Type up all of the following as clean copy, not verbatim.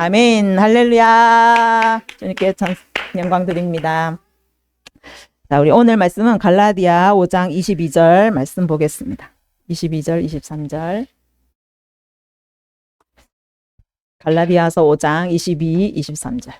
아멘. 할렐루야. 주님께 영광 드립니다. 자, 우리 오늘 말씀은 갈라디아 5장 22절 말씀 보겠습니다. 22절, 23절. 갈라디아서 5장 22, 23절.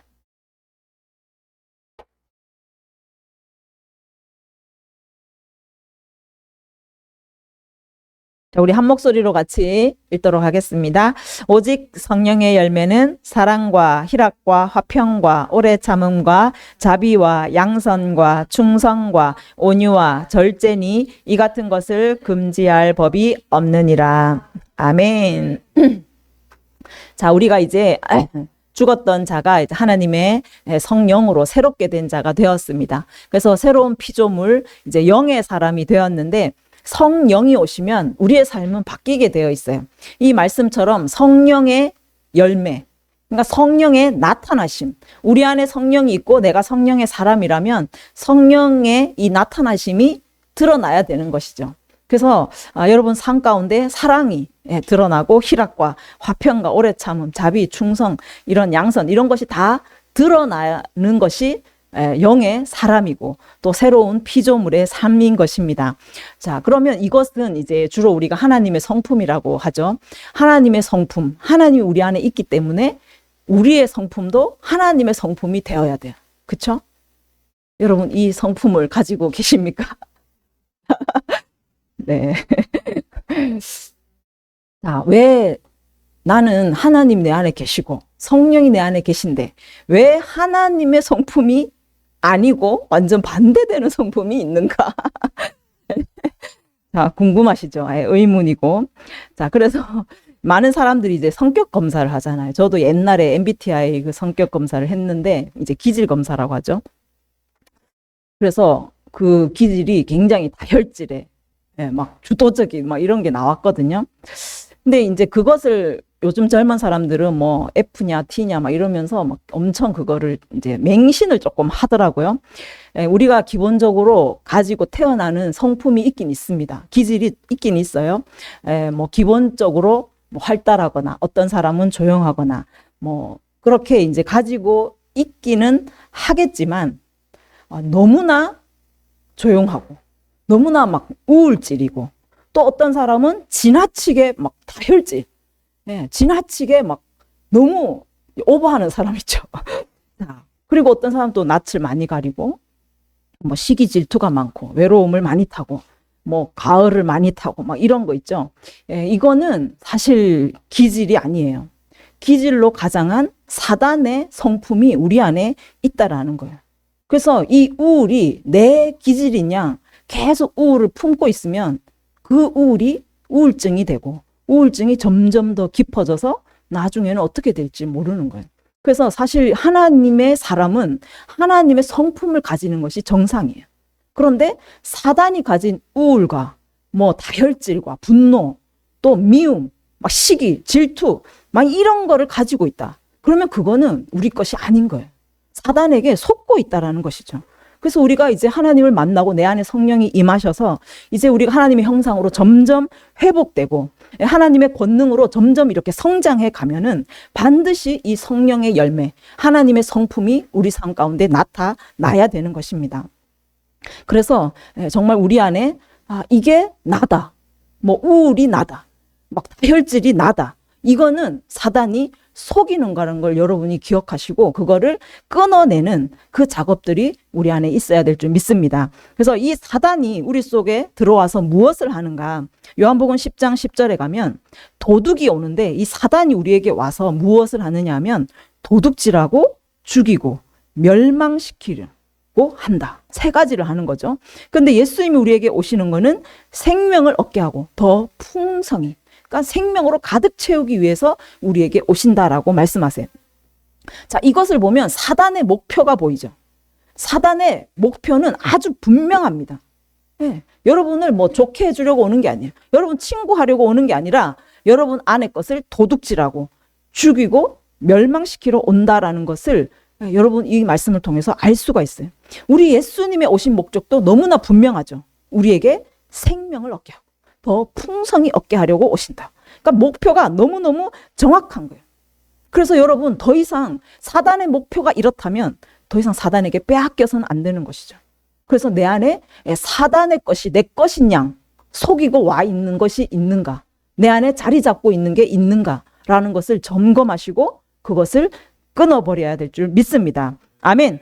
자, 우리 한 목소리로 같이 읽도록 하겠습니다. 오직 성령의 열매는 사랑과 희락과 화평과 오래 참음과 자비와 양선과 충성과 온유와 절제니 이 같은 것을 금지할 법이 없느니라. 아멘. 자, 우리가 이제 죽었던 자가 이제 하나님의 성령으로 새롭게 된 자가 되었습니다. 그래서 새로운 피조물, 이제 영의 사람이 되었는데 성령이 오시면 우리의 삶은 바뀌게 되어 있어요. 이 말씀처럼 성령의 열매, 그러니까 성령의 나타나심, 우리 안에 성령이 있고 내가 성령의 사람이라면 성령의 이 나타나심이 드러나야 되는 것이죠. 그래서 여러분 삶 가운데 사랑이 드러나고 희락과 화평과 오래 참음, 자비, 충성, 이런 양선, 이런 것이 다 드러나는 것이 영의 사람이고 또 새로운 피조물의 삶인 것입니다. 자, 그러면 이것은 이제 주로 우리가 하나님의 성품이라고 하죠. 하나님의 성품, 하나님이 우리 안에 있기 때문에 우리의 성품도 하나님의 성품이 되어야 돼요. 그렇죠? 여러분 이 성품을 가지고 계십니까? 네. 자, 왜 나는 하나님 내 안에 계시고 성령이 내 안에 계신데 왜 하나님의 성품이 아니고 완전 반대되는 성품이 있는가? 자, 궁금하시죠? 의문이고. 자, 그래서 많은 사람들이 이제 성격 검사를 하잖아요. 저도 옛날에 MBTI 그 성격 검사를 했는데 이제 기질 검사라고 하죠. 그래서 그 기질이 굉장히 다혈질에 막 주도적인 막 이런 게 나왔거든요. 근데 이제 그것을 요즘 젊은 사람들은 뭐 F냐 T냐 막 이러면서 막 엄청 그거를 이제 맹신을 조금 하더라고요. 우리가 기본적으로 가지고 태어나는 성품이 있긴 있습니다. 기질이 있긴 있어요. 뭐 기본적으로 뭐 활달하거나 어떤 사람은 조용하거나 뭐 그렇게 이제 가지고 있기는 하겠지만 너무나 조용하고 너무나 막 우울질이고 또 어떤 사람은 지나치게 막 다혈질, 지나치게 막 너무 오버하는 사람 있죠. 그리고 어떤 사람 또 낯을 많이 가리고 뭐 시기 질투가 많고 외로움을 많이 타고 뭐 가을을 많이 타고 막 이런 거 있죠. 이거는 사실 기질이 아니에요. 기질로 가장한 사단의 성품이 우리 안에 있다라는 거예요. 그래서 이 우울이 내 기질이냐 계속 우울을 품고 있으면 그 우울이 우울증이 되고 우울증이 점점 더 깊어져서 나중에는 어떻게 될지 모르는 거예요. 그래서 사실 하나님의 사람은 하나님의 성품을 가지는 것이 정상이에요. 그런데 사단이 가진 우울과 뭐 다혈질과 분노, 또 미움, 막 시기, 질투, 막 이런 거를 가지고 있다. 그러면 그거는 우리 것이 아닌 거예요. 사단에게 속고 있다라는 것이죠. 그래서 우리가 이제 하나님을 만나고 내 안에 성령이 임하셔서 이제 우리가 하나님의 형상으로 점점 회복되고 하나님의 권능으로 점점 이렇게 성장해 가면은 반드시 이 성령의 열매, 하나님의 성품이 우리 삶 가운데 나타나야 되는 것입니다. 그래서 정말 우리 안에 이게 나다, 뭐 우울이 나다, 막 다혈질이 나다, 이거는 사단이 속이는 거라는 걸 여러분이 기억하시고 그거를 끊어내는 그 작업들이 우리 안에 있어야 될 줄 믿습니다. 그래서 이 사단이 우리 속에 들어와서 무엇을 하는가? 요한복음 10장 10절에 가면 도둑이 오는데 이 사단이 우리에게 와서 무엇을 하느냐 하면 도둑질하고 죽이고 멸망시키려고 한다. 세 가지를 하는 거죠. 그런데 예수님이 우리에게 오시는 거는 생명을 얻게 하고 더 풍성히, 그러니까 생명으로 가득 채우기 위해서 우리에게 오신다라고 말씀하세요. 자, 이것을 보면 사단의 목표가 보이죠. 사단의 목표는 아주 분명합니다. 여러분을 뭐 좋게 해주려고 오는 게 아니에요. 여러분 친구하려고 오는 게 아니라 여러분 안의 것을 도둑질하고 죽이고 멸망시키러 온다라는 것을 여러분 이 말씀을 통해서 알 수가 있어요. 우리 예수님의 오신 목적도 너무나 분명하죠. 우리에게 생명을 얻게 하고 더 풍성히 얻게 하려고 오신다. 그러니까 목표가 너무너무 정확한 거예요. 그래서 여러분 더 이상 사단의 목표가 이렇다면 더 이상 사단에게 빼앗겨서는 안 되는 것이죠. 그래서 내 안에 사단의 것이 내 것인 양 속이고 와 있는 것이 있는가, 내 안에 자리 잡고 있는 게 있는가라는 것을 점검하시고 그것을 끊어버려야 될 줄 믿습니다. 아멘.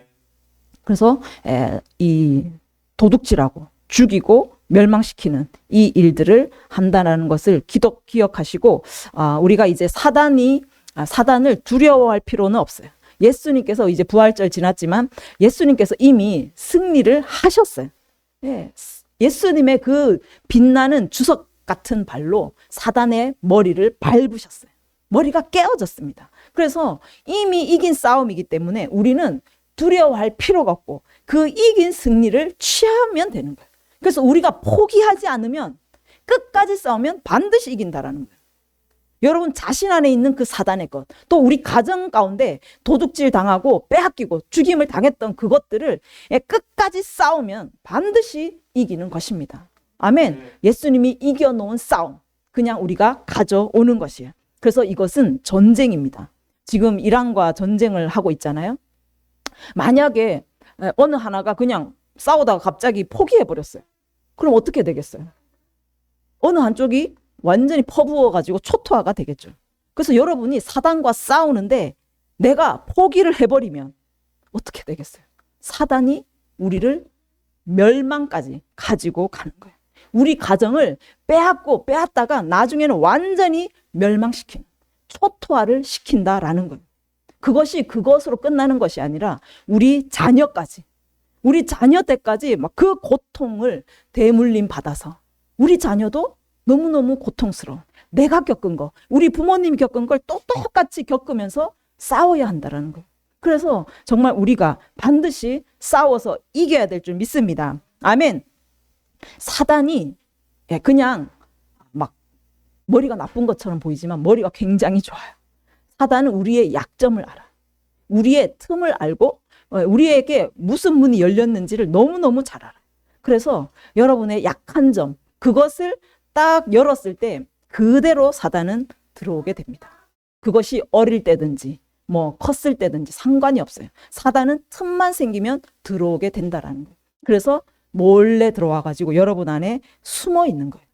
그래서 이 도둑질하고 죽이고 멸망시키는 이 일들을 한다는 것을 기억하시고, 우리가 이제 사단을 두려워할 필요는 없어요. 예수님께서 이제 부활절 지났지만 예수님께서 이미 승리를 하셨어요. 예수님의 그 빛나는 주석 같은 발로 사단의 머리를 밟으셨어요. 머리가 깨어졌습니다. 그래서 이미 이긴 싸움이기 때문에 우리는 두려워할 필요가 없고 그 이긴 승리를 취하면 되는 거예요. 그래서 우리가 포기하지 않으면, 끝까지 싸우면 반드시 이긴다라는 거예요. 여러분 자신 안에 있는 그 사단의 것, 또 우리 가정 가운데 도둑질 당하고 빼앗기고 죽임을 당했던 그것들을 끝까지 싸우면 반드시 이기는 것입니다. 아멘. 예수님이 이겨놓은 싸움, 그냥 우리가 가져오는 것이에요. 그래서 이것은 전쟁입니다. 지금 이란과 전쟁을 하고 있잖아요. 만약에 어느 하나가 그냥 싸우다가 갑자기 포기해버렸어요. 그럼 어떻게 되겠어요? 어느 한쪽이 완전히 퍼부어가지고 초토화가 되겠죠. 그래서 여러분이 사단과 싸우는데 내가 포기를 해버리면 어떻게 되겠어요? 사단이 우리를 멸망까지 가지고 가는 거예요. 우리 가정을 빼앗다가 나중에는 완전히 멸망시키는, 초토화를 시킨다라는 거예요. 그것이 그것으로 끝나는 것이 아니라 우리 자녀까지, 우리 자녀 때까지 막 그 고통을 대물림 받아서 우리 자녀도 너무너무 고통스러워. 내가 겪은 거, 우리 부모님이 겪은 걸 또 똑같이 겪으면서 싸워야 한다는 거예요. 그래서 정말 우리가 반드시 싸워서 이겨야 될 줄 믿습니다. 아멘. 사단이 그냥 막 머리가 나쁜 것처럼 보이지만 머리가 굉장히 좋아요. 사단은 우리의 약점을 알아. 우리의 틈을 알고 우리에게 무슨 문이 열렸는지를 너무너무 잘 알아요. 그래서 여러분의 약한 점, 그것을 딱 열었을 때 그대로 사단은 들어오게 됩니다. 그것이 어릴 때든지 뭐 컸을 때든지 상관이 없어요. 사단은 틈만 생기면 들어오게 된다라는 거예요. 그래서 몰래 들어와가지고 여러분 안에 숨어 있는 거예요.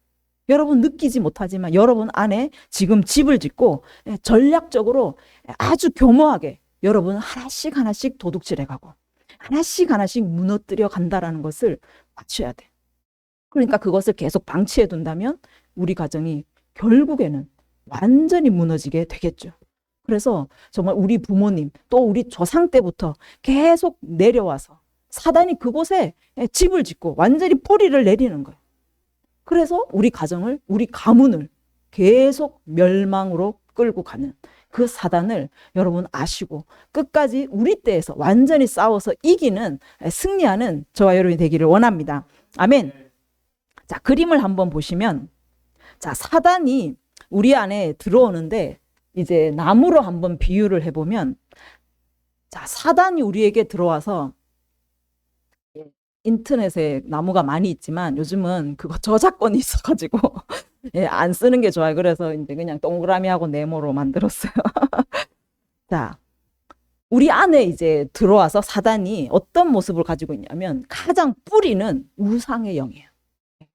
여러분 느끼지 못하지만 여러분 안에 지금 집을 짓고 전략적으로 아주 교묘하게 여러분 하나씩 도둑질해가고 하나씩 무너뜨려 간다라는 것을 맞춰야 돼. 그러니까 그것을 계속 방치해 둔다면 우리 가정이 결국에는 완전히 무너지게 되겠죠. 그래서 정말 우리 부모님 또 우리 조상 때부터 계속 내려와서 사단이 그곳에 집을 짓고 완전히 뿌리를 내리는 거예요. 그래서 우리 가정을, 우리 가문을 계속 멸망으로 끌고 가는 그 사단을 여러분 아시고 끝까지 우리 때에서 완전히 싸워서 이기는, 승리하는 저와 여러분이 되기를 원합니다. 아멘. 자, 그림을 한번 보시면, 자, 사단이 우리 안에 들어오는데 이제 나무로 한번 비유를 해보면, 자, 사단이 우리에게 들어와서 인터넷에 나무가 많이 있지만 요즘은 그거 저작권이 있어가지고 안 쓰는 게 좋아요. 그래서 이제 그냥 동그라미하고 네모로 만들었어요. 자, 우리 안에 이제 들어와서 사단이 어떤 모습을 가지고 있냐면 가장 뿌리는 우상의 영이에요.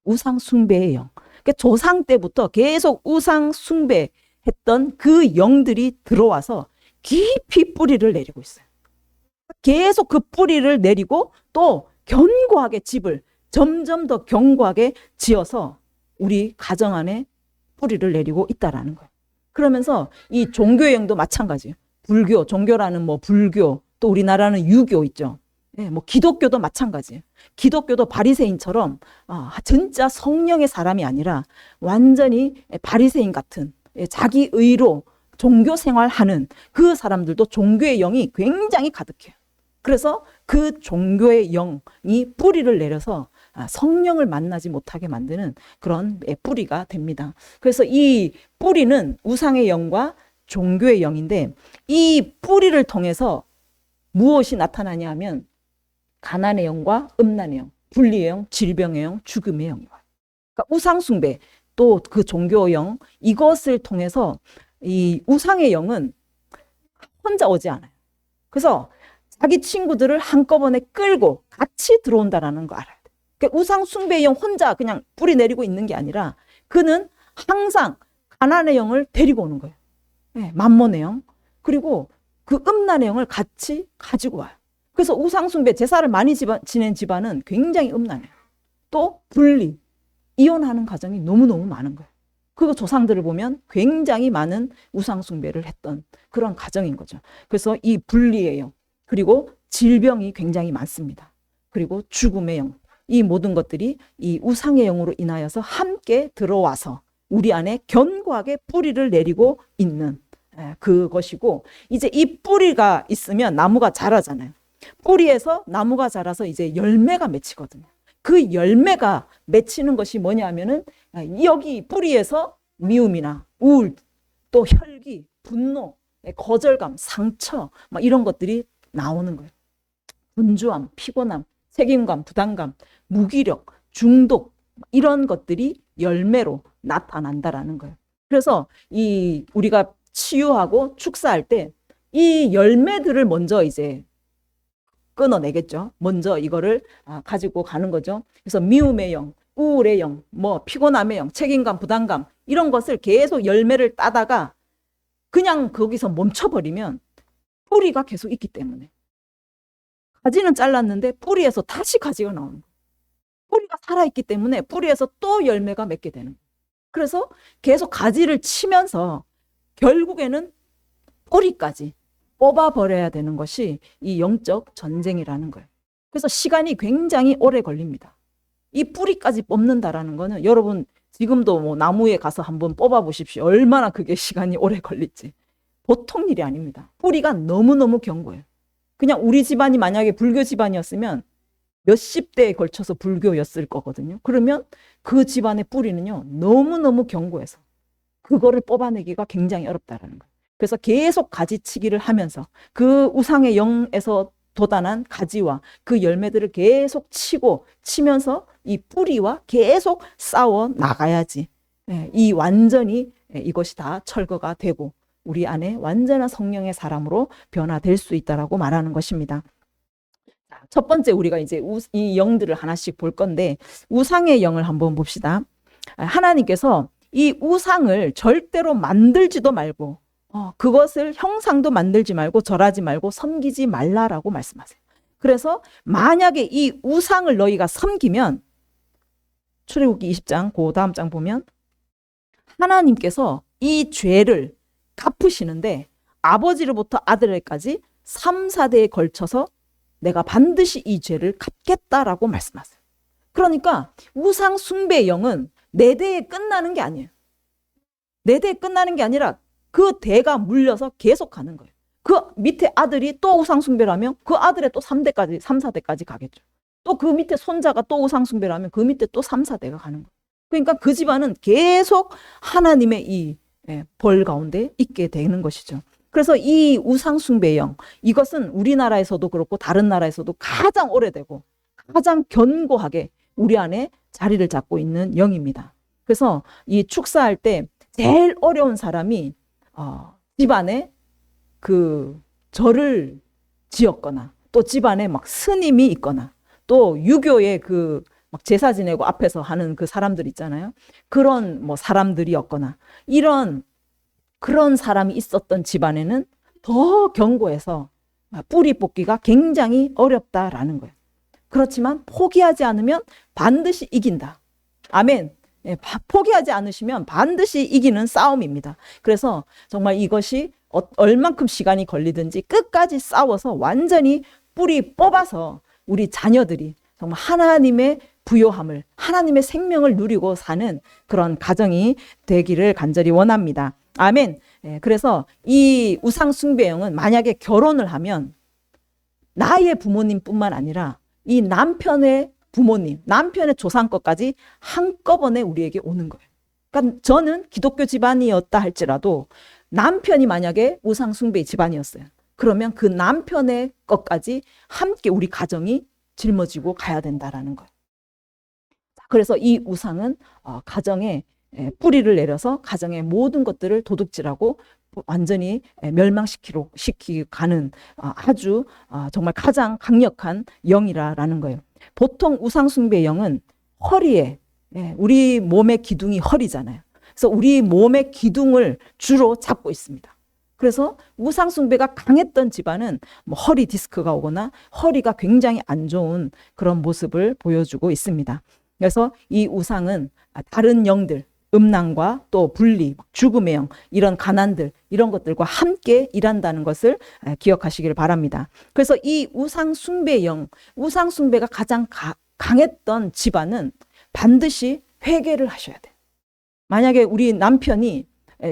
우상 숭배의 영. 그러니까 조상 때부터 계속 우상 숭배했던 그 영들이 들어와서 깊이 뿌리를 내리고 있어요. 계속 그 뿌리를 내리고 또 견고하게 집을 점점 더 견고하게 지어서 우리 가정 안에 뿌리를 내리고 있다라는 거예요. 그러면서 이 종교의 영도 마찬가지예요. 불교, 종교라는 뭐 불교, 또 우리나라는 유교 있죠. 뭐 기독교도 마찬가지예요. 기독교도 바리새인처럼 진짜 성령의 사람이 아니라 완전히 바리새인 같은 자기 의로 종교 생활하는 그 사람들도 종교의 영이 굉장히 가득해요. 그래서 그 종교의 영이 뿌리를 내려서 성령을 만나지 못하게 만드는 그런 뿌리가 됩니다. 그래서 이 뿌리는 우상의 영과 종교의 영인데 이 뿌리를 통해서 무엇이 나타나냐 하면 가난의 영과 음란의 영, 분리의 영, 질병의 영, 죽음의 영이에요. 그러니까 우상 숭배 또 그 종교 영, 이것을 통해서 이 우상의 영은 혼자 오지 않아요. 그래서 자기 친구들을 한꺼번에 끌고 같이 들어온다라는 거 알아야 돼요. 그러니까 우상 숭배의 영 혼자 그냥 뿌리 내리고 있는 게 아니라 그는 항상 가난의 영을 데리고 오는 거예요. 네, 만몬의 영. 그리고 그 음란의 영을 같이 가지고 와요. 그래서 우상 숭배, 제사를 많이 지낸 집안은 굉장히 음란해요. 또 분리, 이혼하는 가정이 너무너무 많은 거예요. 그 조상들을 보면 굉장히 많은 우상 숭배를 했던 그런 가정인 거죠. 그래서 이 분리의 영, 그리고 질병이 굉장히 많습니다. 그리고 죽음의 영, 이 모든 것들이 이 우상의 영으로 인하여서 함께 들어와서 우리 안에 견고하게 뿌리를 내리고 있는 그것이고, 이제 이 뿌리가 있으면 나무가 자라잖아요. 뿌리에서 나무가 자라서 이제 열매가 맺히거든요. 그 열매가 맺히는 것이 뭐냐 하면은 여기 뿌리에서 미움이나 우울, 또 혈기, 분노, 거절감, 상처 막 이런 것들이 나오는 거예요. 분주함, 피곤함, 책임감, 부담감, 무기력, 중독 이런 것들이 열매로 나타난다라는 거예요. 그래서 이 우리가 치유하고 축사할 때 이 열매들을 먼저 이제 끊어내겠죠. 먼저 이거를 가지고 가는 거죠. 그래서 미움의 영, 우울의 영, 뭐 피곤함의 영, 책임감, 부담감 이런 것을 계속 열매를 따다가 그냥 거기서 멈춰버리면 뿌리가 계속 있기 때문에 가지는 잘랐는데 뿌리에서 다시 가지가 나오는 거예요. 뿌리가 살아있기 때문에 뿌리에서 또 열매가 맺게 되는 거예요. 그래서 계속 가지를 치면서 결국에는 뿌리까지 뽑아버려야 되는 것이 이 영적 전쟁이라는 거예요. 그래서 시간이 굉장히 오래 걸립니다. 이 뿌리까지 뽑는다라는 거는 여러분 지금도 뭐 나무에 가서 한번 뽑아보십시오. 얼마나 그게 시간이 오래 걸릴지. 보통 일이 아닙니다. 뿌리가 너무너무 견고해요. 그냥 우리 집안이 만약에 불교 집안이었으면 몇십 대에 걸쳐서 불교였을 거거든요. 그러면 그 집안의 뿌리는요, 너무너무 견고해서 그거를 뽑아내기가 굉장히 어렵다라는 거예요. 그래서 계속 가지치기를 하면서 그 우상의 영에서 돋아난 가지와 그 열매들을 계속 치면서 이 뿌리와 계속 싸워 나가야지 이 완전히 이것이 다 철거가 되고 우리 안에 완전한 성령의 사람으로 변화될 수 있다라고 말하는 것입니다. 첫 번째 우리가 이제 이 영들을 하나씩 볼 건데 우상의 영을 한번 봅시다. 하나님께서 이 우상을 절대로 만들지도 말고 그것을 형상도 만들지 말고 절하지 말고 섬기지 말라라고 말씀하세요. 그래서 만약에 이 우상을 너희가 섬기면 출애굽기 20장 그 다음 장 보면 하나님께서 이 죄를 갚으시는데 아버지로부터 아들에까지 3, 4대에 걸쳐서 내가 반드시 이 죄를 갚겠다라고 말씀하세요. 그러니까 우상 숭배의 영은 4대에 끝나는 게 아니에요. 4대에 끝나는 게 아니라 그 대가 물려서 계속 가는 거예요. 그 밑에 아들이 또 우상 숭배를 하면 그 아들의 또 3대까지, 3, 4대까지 가겠죠. 또 그 밑에 손자가 또 우상 숭배를 하면 그 밑에 또 3, 4대가 가는 거예요. 그러니까 그 집안은 계속 하나님의 이 벌 가운데 있게 되는 것이죠. 그래서 이 우상 숭배의 영, 이것은 우리나라에서도 그렇고 다른 나라에서도 가장 오래되고 가장 견고하게 우리 안에 자리를 잡고 있는 영입니다. 그래서 이 축사할 때 제일 어려운 사람이 집안에 그 절을 지었거나 또 집안에 막 스님이 있거나 또 유교의 그 막 제사 지내고 앞에서 하는 그 사람들 있잖아요. 그런 뭐 사람들이었거나 그런 사람이 있었던 집안에는 더 견고해서 뿌리 뽑기가 굉장히 어렵다라는 거예요. 그렇지만 포기하지 않으면 반드시 이긴다. 아멘. 포기하지 않으시면 반드시 이기는 싸움입니다. 그래서 정말 이것이 얼만큼 시간이 걸리든지 끝까지 싸워서 완전히 뿌리 뽑아서 우리 자녀들이 정말 하나님의 부요함을, 하나님의 생명을 누리고 사는 그런 가정이 되기를 간절히 원합니다. 아멘. 그래서 이 우상 숭배형은 만약에 결혼을 하면 나의 부모님뿐만 아니라 이 남편의 부모님, 남편의 조상 것까지 한꺼번에 우리에게 오는 거예요. 그러니까 저는 기독교 집안이었다 할지라도 남편이 만약에 우상 숭배의 집안이었어요. 그러면 그 남편의 것까지 함께 우리 가정이 짊어지고 가야 된다라는 거예요. 그래서 이 우상은 가정에 뿌리를 내려서 가정의 모든 것들을 도둑질하고 완전히 멸망시키고 가는 아주 정말 가장 강력한 영이라는 거예요. 보통 우상숭배의 영은 허리에, 우리 몸의 기둥이 허리잖아요. 그래서 우리 몸의 기둥을 주로 잡고 있습니다. 그래서 우상숭배가 강했던 집안은 뭐 허리 디스크가 오거나 허리가 굉장히 안 좋은 그런 모습을 보여주고 있습니다. 그래서 이 우상은 다른 영들, 음란과 또 분리, 죽음의 영, 이런 가난들, 이런 것들과 함께 일한다는 것을 기억하시길 바랍니다. 그래서 이 우상숭배의 영, 우상숭배가 가장 강했던 집안은 반드시 회개를 하셔야 돼요. 만약에 우리 남편이,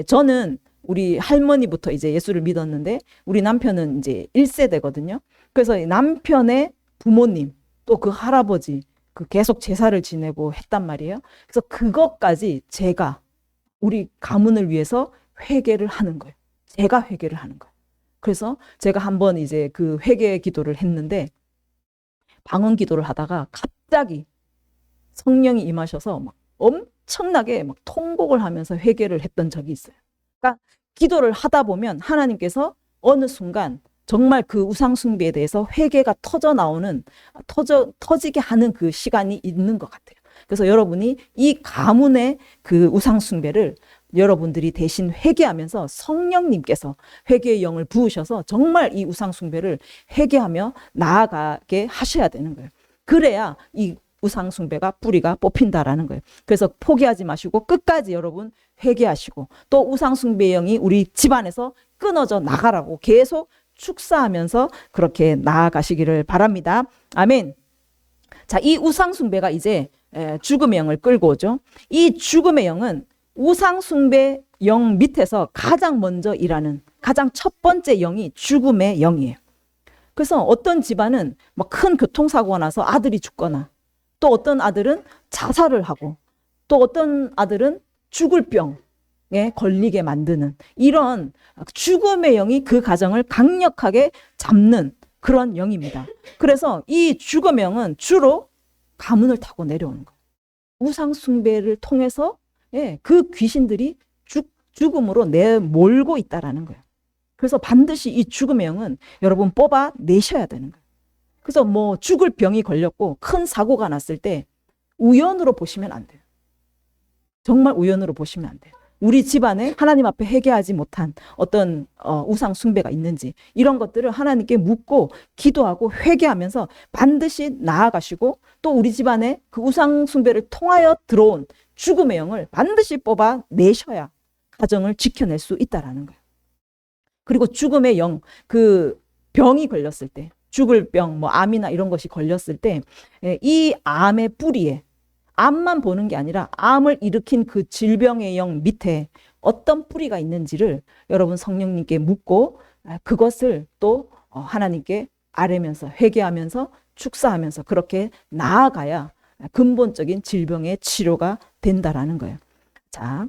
저는 우리 할머니부터 이제 예수를 믿었는데 우리 남편은 이제 1세대거든요. 그래서 남편의 부모님, 또 그 할아버지, 그 계속 제사를 지내고 했단 말이에요. 그래서 그것까지 제가 우리 가문을 위해서 회개를 하는 거예요. 제가 회개를 하는 거예요. 그래서 제가 한번 이제 그 회개 기도를 했는데 방언 기도를 하다가 갑자기 성령이 임하셔서 막 엄청나게 막 통곡을 하면서 회개를 했던 적이 있어요. 그러니까 기도를 하다 보면 하나님께서 어느 순간 정말 그 우상숭배에 대해서 회개가 터지게 하는 그 시간이 있는 것 같아요. 그래서 여러분이 이 가문의 그 우상숭배를 여러분들이 대신 회개하면서 성령님께서 회개의 영을 부으셔서 정말 이 우상숭배를 회개하며 나아가게 하셔야 되는 거예요. 그래야 이 우상숭배가 뿌리가 뽑힌다라는 거예요. 그래서 포기하지 마시고 끝까지 여러분 회개하시고 또 우상숭배의 영이 우리 집안에서 끊어져 나가라고 계속 축사하면서 그렇게 나아가시기를 바랍니다. 아멘. 자, 이 우상숭배가 이제 죽음의 영을 끌고 오죠. 이 죽음의 영은 우상숭배 영 밑에서 가장 먼저 일하는 가장 첫 번째 영이 죽음의 영이에요. 그래서 어떤 집안은 뭐 큰 교통사고가 나서 아들이 죽거나 또 어떤 아들은 자살을 하고 또 어떤 아들은 죽을 병에 걸리게 만드는 이런 죽음의 영이 그 가정을 강력하게 잡는 그런 영입니다. 그래서 이 죽음의 영은 주로 가문을 타고 내려오는 거예요. 우상숭배를 통해서 그 귀신들이 죽음으로 내몰고 있다라는 거예요. 그래서 반드시 이 죽음의 영은 여러분 뽑아내셔야 되는 거예요. 그래서 뭐 죽을 병이 걸렸고 큰 사고가 났을 때 우연으로 보시면 안 돼요. 정말 우연으로 보시면 안 돼요. 우리 집안에 하나님 앞에 회개하지 못한 어떤 우상 숭배가 있는지 이런 것들을 하나님께 묻고 기도하고 회개하면서 반드시 나아가시고 또 우리 집안에 그 우상 숭배를 통하여 들어온 죽음의 영을 반드시 뽑아내셔야 가정을 지켜낼 수 있다라는 거예요. 그리고 죽음의 영, 그 병이 걸렸을 때 죽을 병, 뭐 암이나 이런 것이 걸렸을 때 이 암의 뿌리에 암만 보는 게 아니라 암을 일으킨 그 질병의 영 밑에 어떤 뿌리가 있는지를 여러분 성령님께 묻고 그것을 또 하나님께 아뢰면서 회개하면서 축사하면서 그렇게 나아가야 근본적인 질병의 치료가 된다라는 거예요. 자,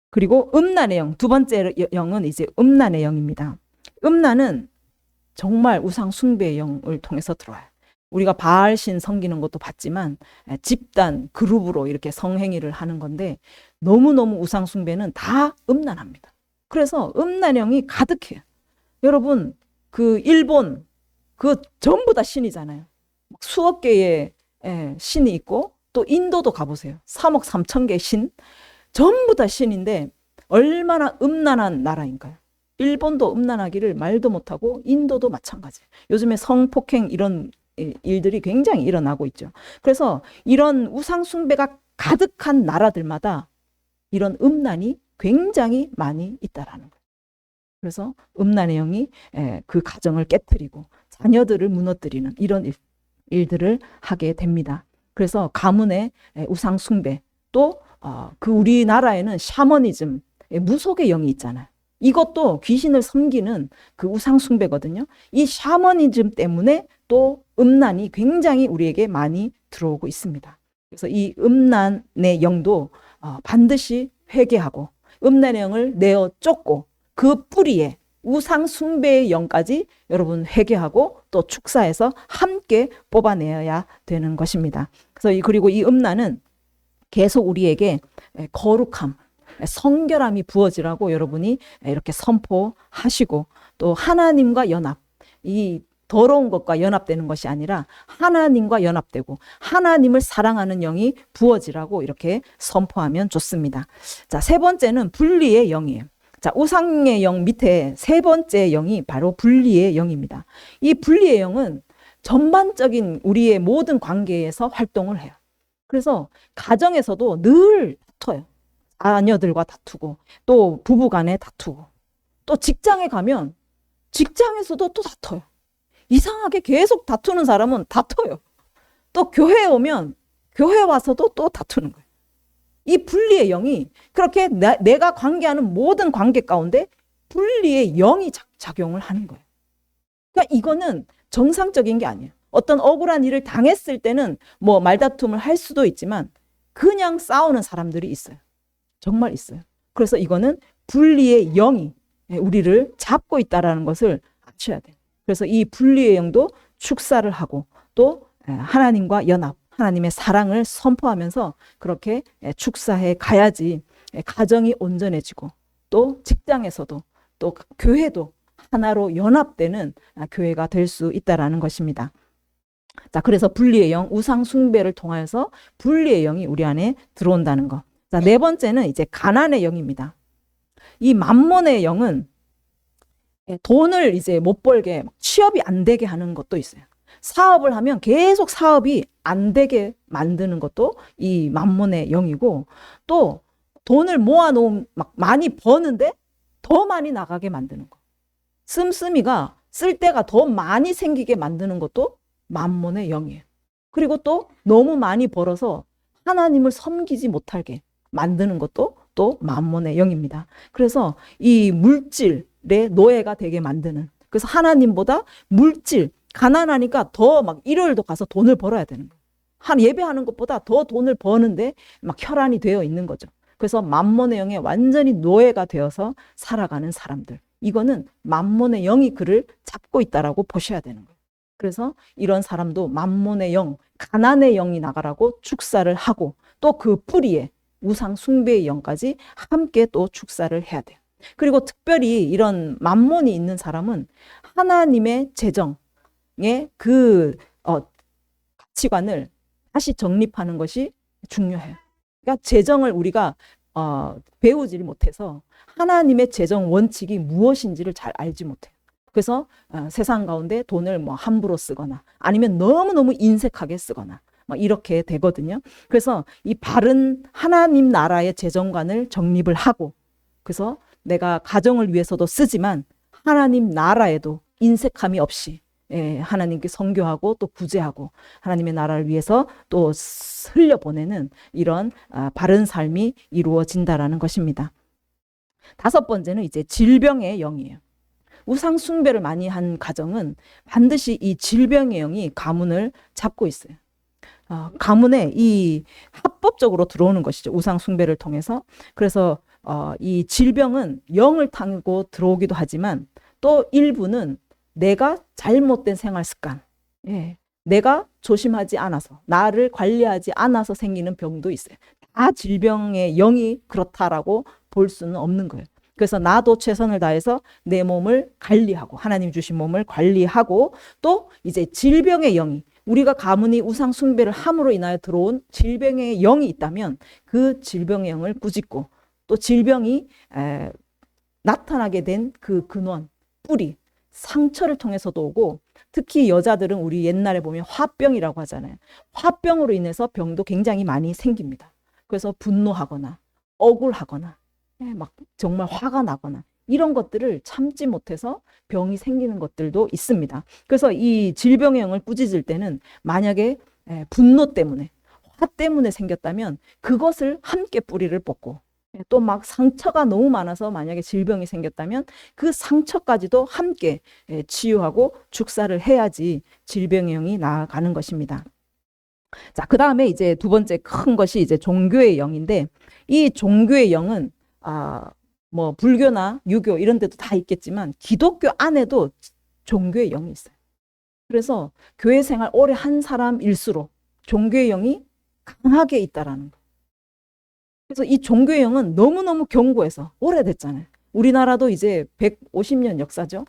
그리고 음란의 영, 두 번째 영은 이제 음란의 영입니다. 음란은 정말 우상 숭배의 영을 통해서 들어와요. 우리가 바알신 섬기는 것도 봤지만 집단, 그룹으로 이렇게 성행위를 하는 건데 너무너무 우상 숭배는 다 음란합니다. 그래서 음란형이 가득해요. 여러분 그 일본 그 전부 다 신이잖아요. 수억 개의 신이 있고 또 인도도 가보세요. 3억 3천 개 신 전부 다 신인데 얼마나 음란한 나라인가요? 일본도 음란하기를 말도 못하고 인도도 마찬가지예요. 요즘에 성폭행 이런 일들이 굉장히 일어나고 있죠. 그래서 이런 우상 숭배가 가득한 나라들마다 이런 음란이 굉장히 많이 있다라는 거예요. 그래서 음란의 영이 그 가정을 깨트리고 자녀들을 무너뜨리는 이런 일들을 하게 됩니다. 그래서 가문의 우상 숭배 또 그 우리나라에는 샤머니즘, 무속의 영이 있잖아요. 이것도 귀신을 섬기는 그 우상 숭배거든요. 이 샤머니즘 때문에 또 음란이 굉장히 우리에게 많이 들어오고 있습니다. 그래서 이 음란의 영도 반드시 회개하고 음란의 영을 내어 쫓고 그 뿌리에 우상 숭배의 영까지 여러분 회개하고 또 축사해서 함께 뽑아내야 되는 것입니다. 그래서 그리고 이 음란은 계속 우리에게 거룩함, 성결함이 부어지라고 여러분이 이렇게 선포하시고, 또 하나님과 연합, 이 더러운 것과 연합되는 것이 아니라 하나님과 연합되고 하나님을 사랑하는 영이 부어지라고 이렇게 선포하면 좋습니다. 자, 세 번째는 분리의 영이에요. 자, 우상의 영 밑에 세 번째 영이 바로 분리의 영입니다. 이 분리의 영은 전반적인 우리의 모든 관계에서 활동을 해요. 그래서 가정에서도 늘 다퉈요. 자녀들과 다투고, 또 부부 간에 다투고, 또 직장에 가면 직장에서도 또 다퉈요. 이상하게 계속 다투는 사람은 다퉈요. 또 교회에 오면 교회 와서도 또 다투는 거예요. 이 분리의 영이 그렇게 내가 관계하는 모든 관계 가운데 분리의 영이 작용을 하는 거예요. 그러니까 이거는 정상적인 게 아니에요. 어떤 억울한 일을 당했을 때는 뭐 말다툼을 할 수도 있지만 그냥 싸우는 사람들이 있어요. 정말 있어요. 그래서 이거는 분리의 영이 우리를 잡고 있다는 것을 아셔야 돼요. 그래서 이 분리의 영도 축사를 하고 또 하나님과 연합, 하나님의 사랑을 선포하면서 그렇게 축사해 가야지 가정이 온전해지고, 또 직장에서도 또 교회도 하나로 연합되는 교회가 될 수 있다는 것입니다. 자, 그래서 분리의 영, 우상 숭배를 통하여서 분리의 영이 우리 안에 들어온다는 것. 자, 네 번째는 이제 가난의 영입니다. 이 만몬의 영은 돈을 이제 못 벌게, 취업이 안 되게 하는 것도 있어요. 사업을 하면 계속 사업이 안 되게 만드는 것도 이 만몬의 영이고, 또 돈을 모아놓으면 막 많이 버는데 더 많이 나가게 만드는 거. 씀씀이가 쓸 데가 더 많이 생기게 만드는 것도 만몬의 영이에요. 그리고 또 너무 많이 벌어서 하나님을 섬기지 못하게 만드는 것도 또 만몬의 영입니다. 그래서 이 물질의 노예가 되게 만드는, 그래서 하나님보다 물질, 가난하니까 더 막 일요일도 가서 돈을 벌어야 되는 거예요. 한 예배하는 것보다 더 돈을 버는데 막 혈안이 되어 있는 거죠. 그래서 만몬의 영에 완전히 노예가 되어서 살아가는 사람들, 이거는 만몬의 영이 그를 잡고 있다라고 보셔야 되는 거예요. 그래서 이런 사람도 만몬의 영, 가난의 영이 나가라고 축사를 하고, 또 그 뿌리에 우상 숭배의 영까지 함께 또 축사를 해야 돼요. 그리고 특별히 이런 만몬이 있는 사람은 하나님의 재정의 그 가치관을 다시 정립하는 것이 중요해요. 그러니까 재정을 우리가 배우지 못해서 하나님의 재정 원칙이 무엇인지를 잘 알지 못해요. 그래서 세상 가운데 돈을 뭐 함부로 쓰거나 아니면 너무너무 인색하게 쓰거나 막 이렇게 되거든요. 그래서 이 바른 하나님 나라의 재정관을 정립을 하고, 그래서 내가 가정을 위해서도 쓰지만 하나님 나라에도 인색함이 없이 하나님께 선교하고 또 구제하고 하나님의 나라를 위해서 또 흘려보내는 이런 바른 삶이 이루어진다라는 것입니다. 다섯 번째는 이제 질병의 영이에요. 우상 숭배를 많이 한 가정은 반드시 이 질병의 영이 가문을 잡고 있어요. 가문에 이 합법적으로 들어오는 것이죠. 우상 숭배를 통해서. 그래서 이 질병은 영을 타고 들어오기도 하지만 또 일부는 내가 잘못된 생활 습관, 내가 조심하지 않아서, 나를 관리하지 않아서 생기는 병도 있어요. 다 질병의 영이 그렇다라고 볼 수는 없는 거예요. 그래서 나도 최선을 다해서 내 몸을 관리하고, 하나님 주신 몸을 관리하고, 또 이제 질병의 영이, 우리가 가문이 우상 숭배를 함으로 인하여 들어온 질병의 영이 있다면 그 질병의 영을 꾸짖고, 또 질병이 나타나게 된 그 근원, 뿌리, 상처를 통해서도 오고, 특히 여자들은 우리 옛날에 보면 화병이라고 하잖아요. 화병으로 인해서 병도 굉장히 많이 생깁니다. 그래서 분노하거나 억울하거나 막 정말 화가 나거나 이런 것들을 참지 못해서 병이 생기는 것들도 있습니다. 그래서 이 질병의 영을 꾸짖을 때는 만약에 분노 때문에, 화 때문에 생겼다면 그것을 함께 뿌리를 뽑고, 또 막 상처가 너무 많아서 만약에 질병이 생겼다면 그 상처까지도 함께 치유하고 축사를 해야지 질병의 영이 나아가는 것입니다. 자, 그 다음에 이제 두 번째 큰 것이 이제 종교의 영인데, 이 종교의 영은 뭐 불교나 유교 이런 데도 다 있겠지만 기독교 안에도 종교의 영이 있어요. 그래서 교회 생활 오래 한 사람일수록 종교의 영이 강하게 있다라는 거. 그래서 이 종교의 영은 너무너무 견고해서 오래됐잖아요. 우리나라도 이제 150년 역사죠.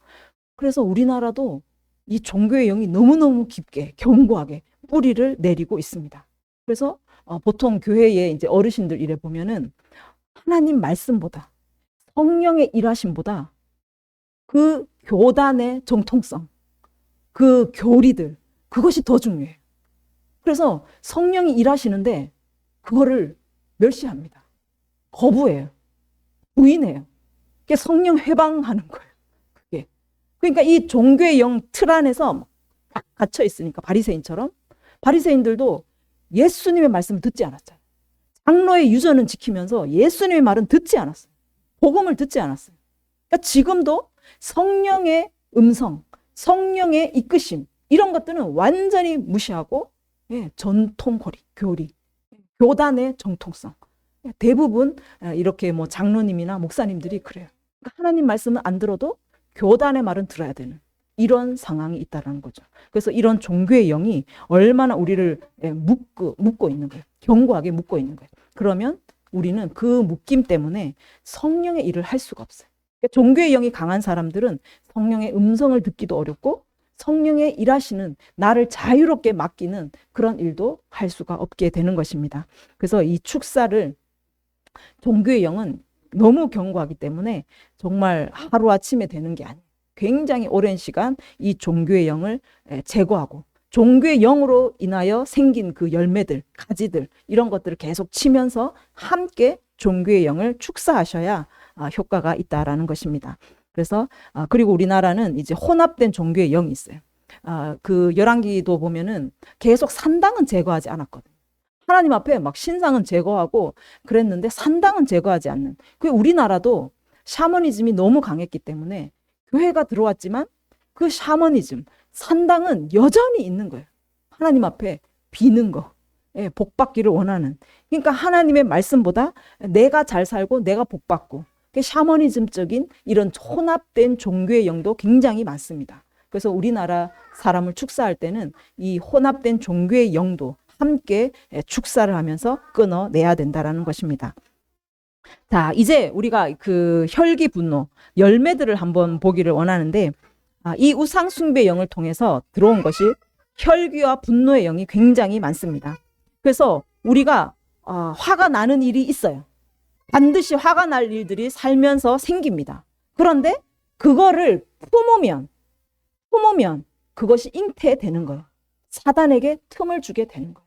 그래서 우리나라도 이 종교의 영이 너무너무 깊게 견고하게 뿌리를 내리고 있습니다. 그래서 보통 교회에 이제 어르신들 이래 보면은 하나님 말씀보다 성령의 일하심보다 그 교단의 정통성, 그 교리들, 그것이 더 중요해요. 그래서 성령이 일하시는데 그거를 멸시합니다. 거부해요. 부인해요. 그게 성령 회방하는 거예요. 그게. 그러니까 이 종교의 영 틀 안에서 딱 갇혀 있으니까 바리새인처럼 바리새인들도 예수님의 말씀을 듣지 않았잖아요. 장로의 유전은 지키면서 예수님의 말은 듣지 않았어요. 복음을 듣지 않았어요. 그러니까 지금도 성령의 음성, 성령의 이끄심 이런 것들은 완전히 무시하고 전통 교리, 교단의 정통성 대부분 이렇게 뭐 장로님이나 목사님들이 그래요. 그러니까 하나님 말씀은 안 들어도 교단의 말은 들어야 되는 이런 상황이 있다는 거죠. 그래서 이런 종교의 영이 얼마나 우리를 묶고 있는 거예요. 견고하게 묶고 있는 거예요. 그러면 우리는 그 묶임 때문에 성령의 일을 할 수가 없어요. 그러니까 종교의 영이 강한 사람들은 성령의 음성을 듣기도 어렵고 성령의 일하시는 나를 자유롭게 맡기는 그런 일도 할 수가 없게 되는 것입니다. 그래서 이 축사를 종교의 영은 너무 견고하기 때문에 정말 하루아침에 되는 게 아니에요. 굉장히 오랜 시간 이 종교의 영을 제거하고 종교의 영으로 인하여 생긴 그 열매들, 가지들 이런 것들을 계속 치면서 함께 종교의 영을 축사하셔야 효과가 있다라는 것입니다. 그래서 그리고 우리나라는 이제 혼합된 종교의 영이 있어요. 그 열왕기도 보면은 계속 산당은 제거하지 않았거든요. 하나님 앞에 막 신상은 제거하고 그랬는데 산당은 제거하지 않는. 그 우리나라도 샤머니즘이 너무 강했기 때문에 교회가 들어왔지만 그 샤머니즘, 산당은 여전히 있는 거예요. 하나님 앞에 비는 거, 복받기를 원하는. 그러니까 하나님의 말씀보다 내가 잘 살고 내가 복받고 샤머니즘적인 이런 혼합된 종교의 영도 굉장히 많습니다. 그래서 우리나라 사람을 축사할 때는 이 혼합된 종교의 영도 함께 축사를 하면서 끊어내야 된다는 것입니다. 자, 이제 우리가 그 혈기 분노, 열매들을 한번 보기를 원하는데 이 우상 숭배 영을 통해서 들어온 것이 혈기와 분노의 영이 굉장히 많습니다. 그래서 우리가 화가 나는 일이 있어요. 반드시 화가 날 일들이 살면서 생깁니다. 그런데 그거를 품으면 그것이 잉태되는 거예요. 사단에게 틈을 주게 되는 거예요.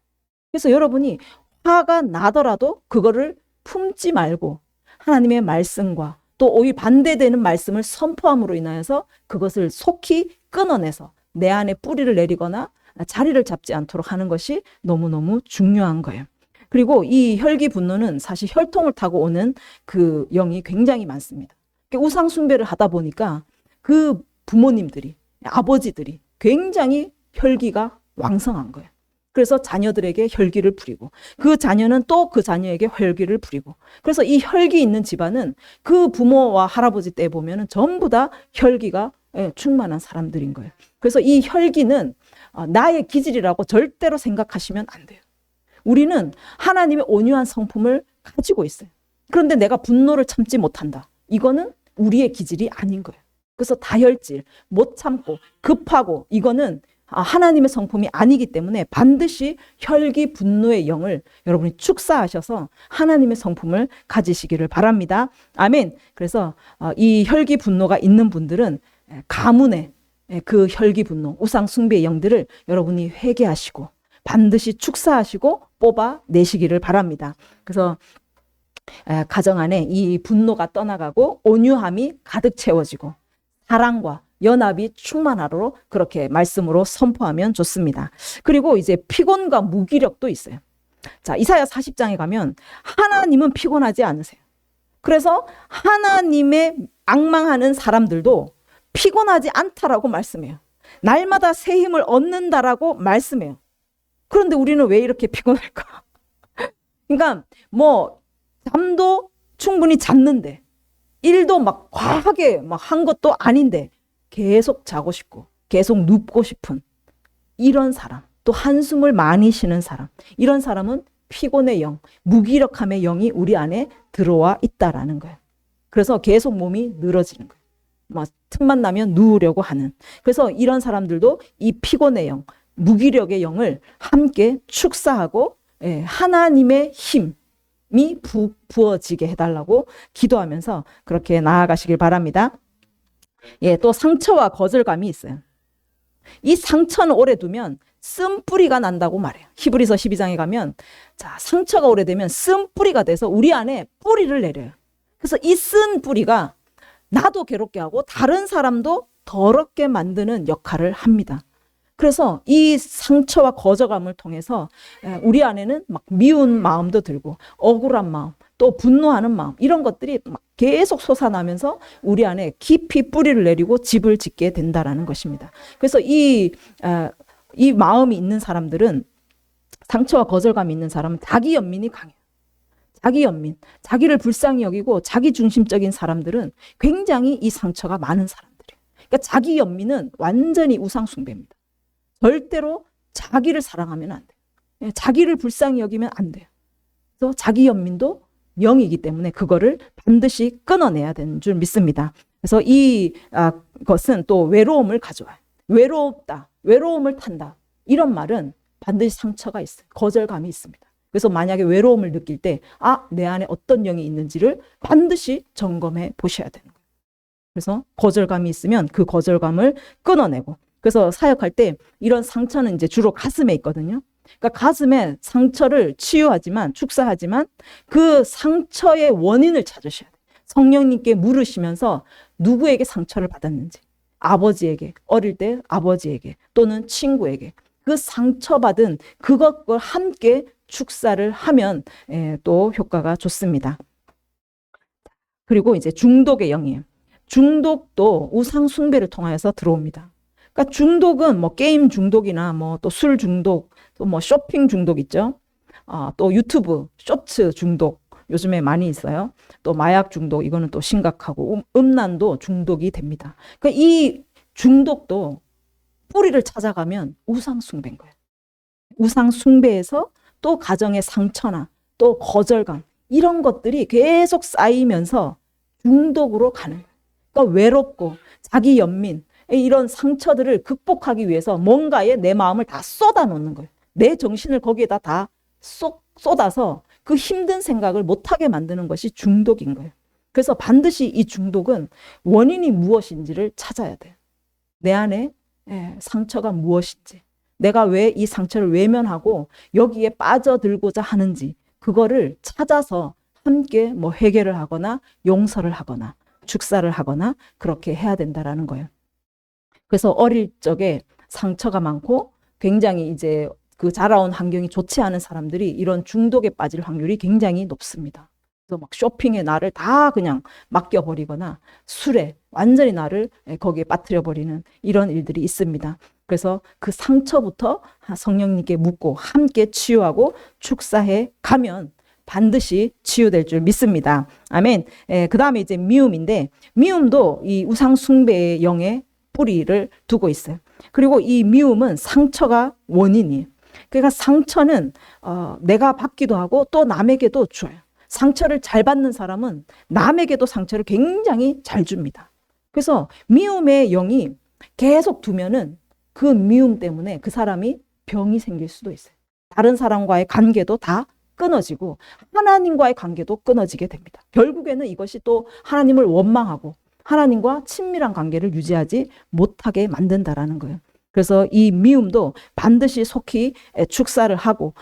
그래서 여러분이 화가 나더라도 그거를 품지 말고 하나님의 말씀과 또 오히려 반대되는 말씀을 선포함으로 인하여서 그것을 속히 끊어내서 내 안에 뿌리를 내리거나 자리를 잡지 않도록 하는 것이 너무너무 중요한 거예요. 그리고 이 혈기 분노는 사실 혈통을 타고 오는 그 영이 굉장히 많습니다. 우상 숭배를 하다 보니까 그 부모님들이, 아버지들이 굉장히 혈기가 왕성한 거예요. 그래서 자녀들에게 혈기를 부리고 그 자녀는 또 그 자녀에게 혈기를 부리고 그래서 이 혈기 있는 집안은 그 부모와 할아버지 때 보면은 전부 다 혈기가 충만한 사람들인 거예요. 그래서 이 혈기는 나의 기질이라고 절대로 생각하시면 안 돼요. 우리는 하나님의 온유한 성품을 가지고 있어요. 그런데 내가 분노를 참지 못한다. 이거는 우리의 기질이 아닌 거예요. 그래서 다혈질, 못 참고 급하고 이거는 하나님의 성품이 아니기 때문에 반드시 혈기 분노의 영을 여러분이 축사하셔서 하나님의 성품을 가지시기를 바랍니다. 아멘. 그래서 이 혈기 분노가 있는 분들은 가문의 그 혈기 분노, 우상 숭배의 영들을 여러분이 회개하시고 반드시 축사하시고 뽑아내시기를 바랍니다. 그래서 가정 안에 이 분노가 떠나가고 온유함이 가득 채워지고 사랑과 연합이 충만하도록 그렇게 말씀으로 선포하면 좋습니다. 그리고 이제 피곤과 무기력도 있어요. 자, 이사야 40장에 가면 하나님은 피곤하지 않으세요. 그래서 하나님의 앙망하는 사람들도 피곤하지 않다라고 말씀해요. 날마다 새 힘을 얻는다라고 말씀해요. 그런데 우리는 왜 이렇게 피곤할까? 그러니까 뭐 잠도 충분히 잤는데 일도 막 과하게 막 한 것도 아닌데 계속 자고 싶고 계속 눕고 싶은 이런 사람, 또 한숨을 많이 쉬는 사람, 이런 사람은 피곤의 영, 무기력함의 영이 우리 안에 들어와 있다라는 거예요. 그래서 계속 몸이 늘어지는 거예요. 막 틈만 나면 누우려고 하는. 그래서 이런 사람들도 이 피곤의 영, 무기력의 영을 함께 축사하고 하나님의 힘이 부어지게 해달라고 기도하면서 그렇게 나아가시길 바랍니다. 또 상처와 거절감이 있어요. 이 상처는 오래 두면 쓴뿌리가 난다고 말해요. 히브리서 12장에 가면 자, 상처가 오래되면 쓴뿌리가 돼서 우리 안에 뿌리를 내려요. 그래서 이 쓴 뿌리가 나도 괴롭게 하고 다른 사람도 더럽게 만드는 역할을 합니다. 그래서 이 상처와 거절감을 통해서 우리 안에는 막 미운 마음도 들고 억울한 마음, 또 분노하는 마음, 이런 것들이 막 계속 솟아나면서 우리 안에 깊이 뿌리를 내리고 집을 짓게 된다라는 것입니다. 그래서 이 마음이 있는 사람들은, 상처와 거절감이 있는 사람은 자기 연민이 강해요. 자기 연민, 자기를 불쌍히 여기고 자기 중심적인 사람들은 굉장히 이 상처가 많은 사람들이에요. 그러니까 자기 연민은 완전히 우상 숭배입니다. 절대로 자기를 사랑하면 안 돼요. 자기를 불쌍히 여기면 안 돼요. 그래서 자기 연민도 영이기 때문에 그거를 반드시 끊어내야 되는 줄 믿습니다. 그래서 이 것은 또 외로움을 가져와요. 외롭다, 외로움을 탄다, 이런 말은 반드시 상처가 있어요. 거절감이 있습니다. 그래서 만약에 외로움을 느낄 때 내 안에 어떤 영이 있는지를 반드시 점검해 보셔야 되는 거예요. 그래서 거절감이 있으면 그 거절감을 끊어내고, 그래서 사역할 때 이런 상처는 이제 주로 가슴에 있거든요. 그러니까 가슴에 상처를 치유하지만, 축사하지만 그 상처의 원인을 찾으셔야 돼요. 성령님께 물으시면서 누구에게 상처를 받았는지, 아버지에게, 어릴 때 아버지에게 또는 친구에게 그 상처받은 그것과 함께 축사를 하면 또 효과가 좋습니다. 그리고 이제 중독의 영이에요. 중독도 우상 숭배를 통하여서 들어옵니다. 그러니까 중독은 뭐 게임 중독이나 뭐 또 술 중독, 또 뭐 쇼핑 중독 있죠. 또 유튜브 쇼츠 중독 요즘에 많이 있어요. 또 마약 중독, 이거는 또 심각하고 음란도 중독이 됩니다. 그러니까 이 중독도 뿌리를 찾아가면 우상 숭배인 거예요. 우상 숭배에서 또 가정의 상처나 또 거절감, 이런 것들이 계속 쌓이면서 중독으로 가는 거예요. 그러니까 외롭고 자기 연민, 이런 상처들을 극복하기 위해서 뭔가에 내 마음을 다 쏟아 놓는 거예요. 내 정신을 거기에다 다 쏟아서 그 힘든 생각을 못하게 만드는 것이 중독인 거예요. 그래서 반드시 이 중독은 원인이 무엇인지를 찾아야 돼요. 내 안에 상처가 무엇인지, 내가 왜 이 상처를 외면하고 여기에 빠져들고자 하는지, 그거를 찾아서 함께 뭐 해결을 하거나 용서를 하거나 축사를 하거나 그렇게 해야 된다라는 거예요. 그래서 어릴 적에 상처가 많고 굉장히 이제 그 자라온 환경이 좋지 않은 사람들이 이런 중독에 빠질 확률이 굉장히 높습니다. 그래서 막 쇼핑에 나를 다 그냥 맡겨버리거나 술에 완전히 나를 거기에 빠뜨려버리는 이런 일들이 있습니다. 그래서 그 상처부터 성령님께 묻고 함께 치유하고 축사해 가면 반드시 치유될 줄 믿습니다. 아멘. 그 다음에 이제 미움인데, 미움도 이 우상 숭배의 영의 뿌리를 두고 있어요. 그리고 이 미움은 상처가 원인이에요. 그러니까 상처는 내가 받기도 하고 또 남에게도 줘요. 상처를 잘 받는 사람은 남에게도 상처를 굉장히 잘 줍니다. 그래서 미움의 영이 계속 두면은 그 미움 때문에 그 사람이 병이 생길 수도 있어요. 다른 사람과의 관계도 다 끊어지고 하나님과의 관계도 끊어지게 됩니다. 결국에는 이것이 또 하나님을 원망하고 하나님과 친밀한 관계를 유지하지 못하게 만든다라는 거예요. 그래서 이 미움도 반드시 속히 축사를 하고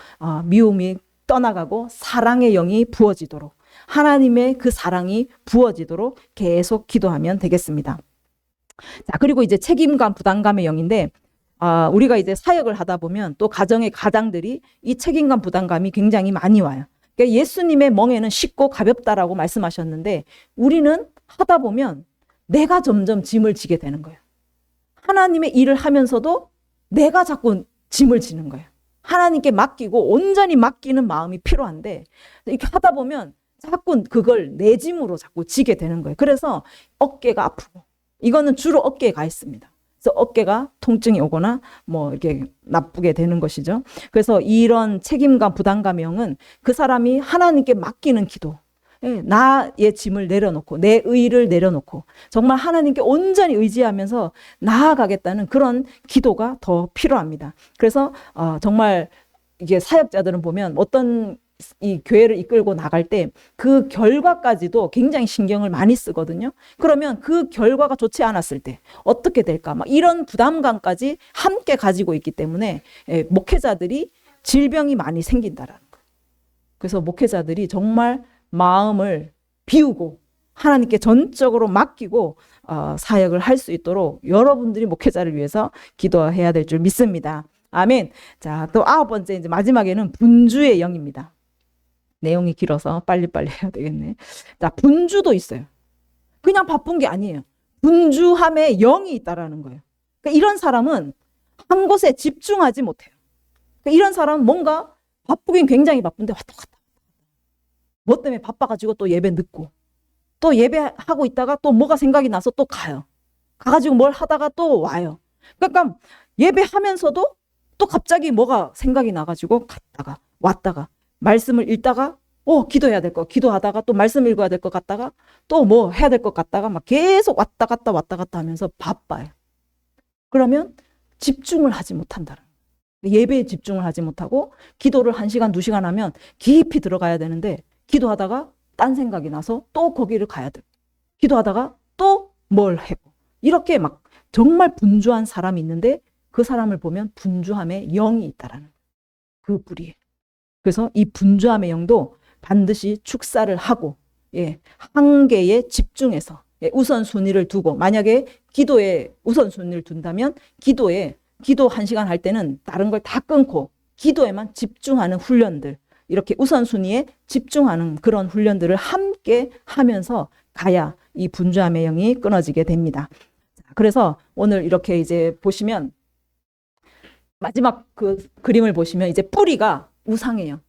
미움이 떠나가고 사랑의 영이 부어지도록, 하나님의 그 사랑이 부어지도록 계속 기도하면 되겠습니다. 자, 그리고 이제 책임감, 부담감의 영인데, 우리가 이제 사역을 하다 보면 또 가정의 가장들이 이 책임감, 부담감이 굉장히 많이 와요. 그러니까 예수님의 멍에는 쉽고 가볍다라고 말씀하셨는데, 우리는 하다 보면 내가 점점 짐을 지게 되는 거예요. 하나님의 일을 하면서도 내가 자꾸 짐을 지는 거예요. 하나님께 맡기고 온전히 맡기는 마음이 필요한데, 이렇게 하다 보면 자꾸 그걸 내 짐으로 자꾸 지게 되는 거예요. 그래서 어깨가 아프고, 이거는 주로 어깨에 가 있습니다. 그래서 그래서 어깨가 통증이 오거나 뭐 이렇게 나쁘게 되는 것이죠. 그래서 이런 책임감, 부담감형은 그 사람이 하나님께 맡기는 기도, 나의 짐을 내려놓고 내 의를 내려놓고 정말 하나님께 온전히 의지하면서 나아가겠다는 그런 기도가 더 필요합니다. 그래서 정말 이게 사역자들은 보면 어떤 이 교회를 이끌고 나갈 때 그 결과까지도 굉장히 신경을 많이 쓰거든요. 그러면 그 결과가 좋지 않았을 때 어떻게 될까? 막 이런 부담감까지 함께 가지고 있기 때문에 목회자들이 질병이 많이 생긴다라는 거예요. 그래서 목회자들이 정말 마음을 비우고 하나님께 전적으로 맡기고 사역을 할 수 있도록 여러분들이 목회자를 위해서 기도해야 될 줄 믿습니다. 아멘. 자, 또 9번째, 이제 마지막에는 분주의 영입니다. 내용이 길어서 빨리빨리 해야 되겠네. 자, 분주도 있어요. 그냥 바쁜 게 아니에요. 분주함에 영이 있다라는 거예요. 그러니까 이런 사람은 한 곳에 집중하지 못해요. 그러니까 이런 사람은 뭔가 바쁘긴 굉장히 바쁜데 왔다 갔다. 뭐 때문에 바빠가지고 또 예배 늦고, 또 예배하고 있다가 또 뭐가 생각이 나서 또 가요. 가가지고 뭘 하다가 또 와요. 그러니까 예배하면서도 또 갑자기 뭐가 생각이 나가지고 갔다가 왔다가 말씀을 읽다가 기도해야 될 거 기도하다가 또 말씀 읽어야 될 것 같다가 또 뭐 해야 될 것 같다가 막 계속 왔다 갔다 하면서 바빠요. 그러면 집중을 하지 못한다. 예배에 집중을 하지 못하고 기도를 1시간 2시간 하면 깊이 들어가야 되는데 기도하다가 딴 생각이 나서 또 거기를 가야 돼. 기도하다가 또 뭘 해고 이렇게 막 정말 분주한 사람이 있는데 그 사람을 보면 분주함에 영이 있다라는 그 뿌리에. 그래서 이 분주함의 영도 반드시 축사를 하고 한계에 집중해서 우선순위를 두고, 만약에 기도에 우선순위를 둔다면 기도 1시간 할 때는 다른 걸 다 끊고 기도에만 집중하는 훈련들, 이렇게 우선순위에 집중하는 그런 훈련들을 함께 하면서 가야 이 분주함의 영이 끊어지게 됩니다. 그래서 오늘 이렇게 이제 보시면 마지막 그 그림을 보시면 이제 뿌리가 우상이에요.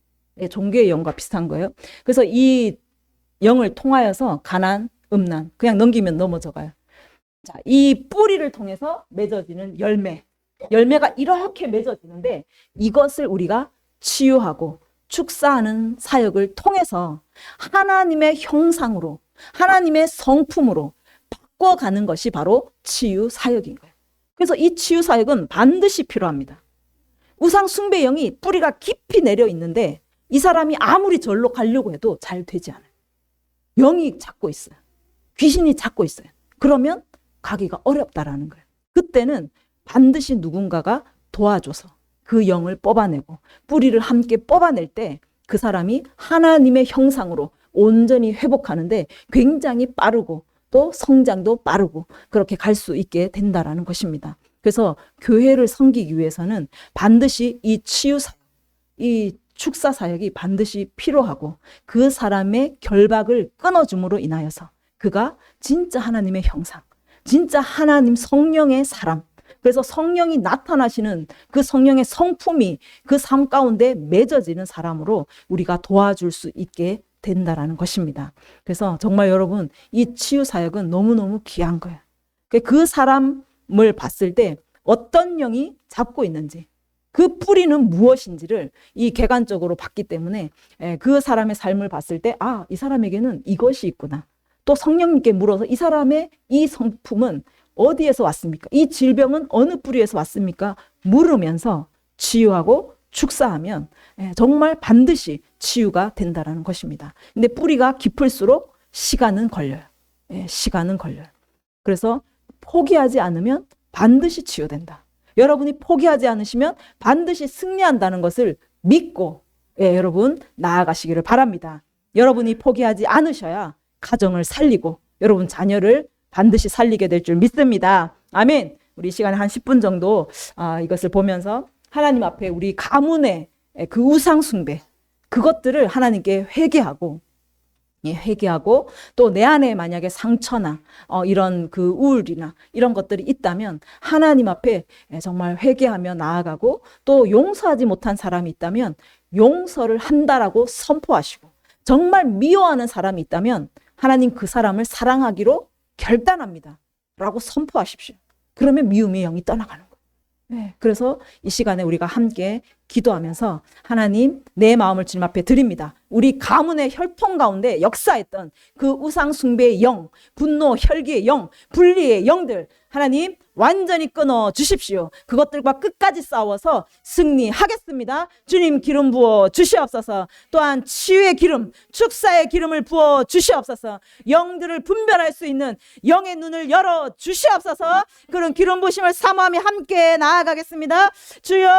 종교의 영과 비슷한 거예요. 그래서 이 영을 통하여서 가난, 음란 그냥 넘기면 넘어져 가요. 자, 이 뿌리를 통해서 맺어지는 열매가 이렇게 맺어지는데 이것을 우리가 치유하고 축사하는 사역을 통해서 하나님의 형상으로, 하나님의 성품으로 바꿔가는 것이 바로 치유 사역인 거예요. 그래서 이 치유 사역은 반드시 필요합니다. 우상 숭배 영이 뿌리가 깊이 내려 있는데 이 사람이 아무리 절로 가려고 해도 잘 되지 않아요. 영이 잡고 있어요. 귀신이 잡고 있어요. 그러면 가기가 어렵다라는 거예요. 그때는 반드시 누군가가 도와줘서 그 영을 뽑아내고 뿌리를 함께 뽑아낼 때 그 사람이 하나님의 형상으로 온전히 회복하는데 굉장히 빠르고 또 성장도 빠르고 그렇게 갈 수 있게 된다라는 것입니다. 그래서 교회를 섬기기 위해서는 반드시 이 치유 사역, 이 축사 사역이 반드시 필요하고 그 사람의 결박을 끊어줌으로 인하여서 그가 진짜 하나님의 형상, 진짜 하나님 성령의 사람, 그래서 성령이 나타나시는 그 성령의 성품이 그 삶 가운데 맺어지는 사람으로 우리가 도와줄 수 있게 된다라는 것입니다. 그래서 정말 여러분, 이 치유 사역은 너무너무 귀한 거예요. 그 사람을 봤을 때 어떤 영이 잡고 있는지, 그 뿌리는 무엇인지를 이 객관적으로 봤기 때문에 그 사람의 삶을 봤을 때 이 사람에게는 이것이 있구나. 또 성령님께 물어서 이 사람의 이 성품은 어디에서 왔습니까? 이 질병은 어느 뿌리에서 왔습니까? 물으면서 치유하고 축사하면 정말 반드시 치유가 된다는 것입니다. 근데 뿌리가 깊을수록 시간은 걸려요. 시간은 걸려요. 그래서 포기하지 않으면 반드시 치유된다. 여러분이 포기하지 않으시면 반드시 승리한다는 것을 믿고 여러분 나아가시기를 바랍니다. 여러분이 포기하지 않으셔야 가정을 살리고 여러분 자녀를 반드시 살리게 될 줄 믿습니다. 아멘. 우리 시간에 한 10분 정도 이것을 보면서 하나님 앞에 우리 가문의 그 우상 숭배 그것들을 하나님께 회개하고 또 내 안에 만약에 상처나 이런 그 우울이나 이런 것들이 있다면 하나님 앞에 정말 회개하며 나아가고 또 용서하지 못한 사람이 있다면 용서를 한다라고 선포하시고 정말 미워하는 사람이 있다면 하나님 그 사람을 사랑하기로 결단합니다 라고 선포하십시오. 그러면 미움의 영이 떠나가는 거예요. 네. 그래서 이 시간에 우리가 함께 기도하면서 하나님 내 마음을 주님 앞에 드립니다. 우리 가문의 혈통 가운데 역사했던 그 우상 숭배의 영, 분노, 혈기의 영, 분리의 영들 하나님 완전히 끊어 주십시오. 그것들과 끝까지 싸워서 승리하겠습니다. 주님 기름 부어 주시옵소서. 또한 치유의 기름, 축사의 기름을 부어 주시옵소서. 영들을 분별할 수 있는 영의 눈을 열어 주시옵소서. 그런 기름 부심을 사모하며 함께 나아가겠습니다. 주여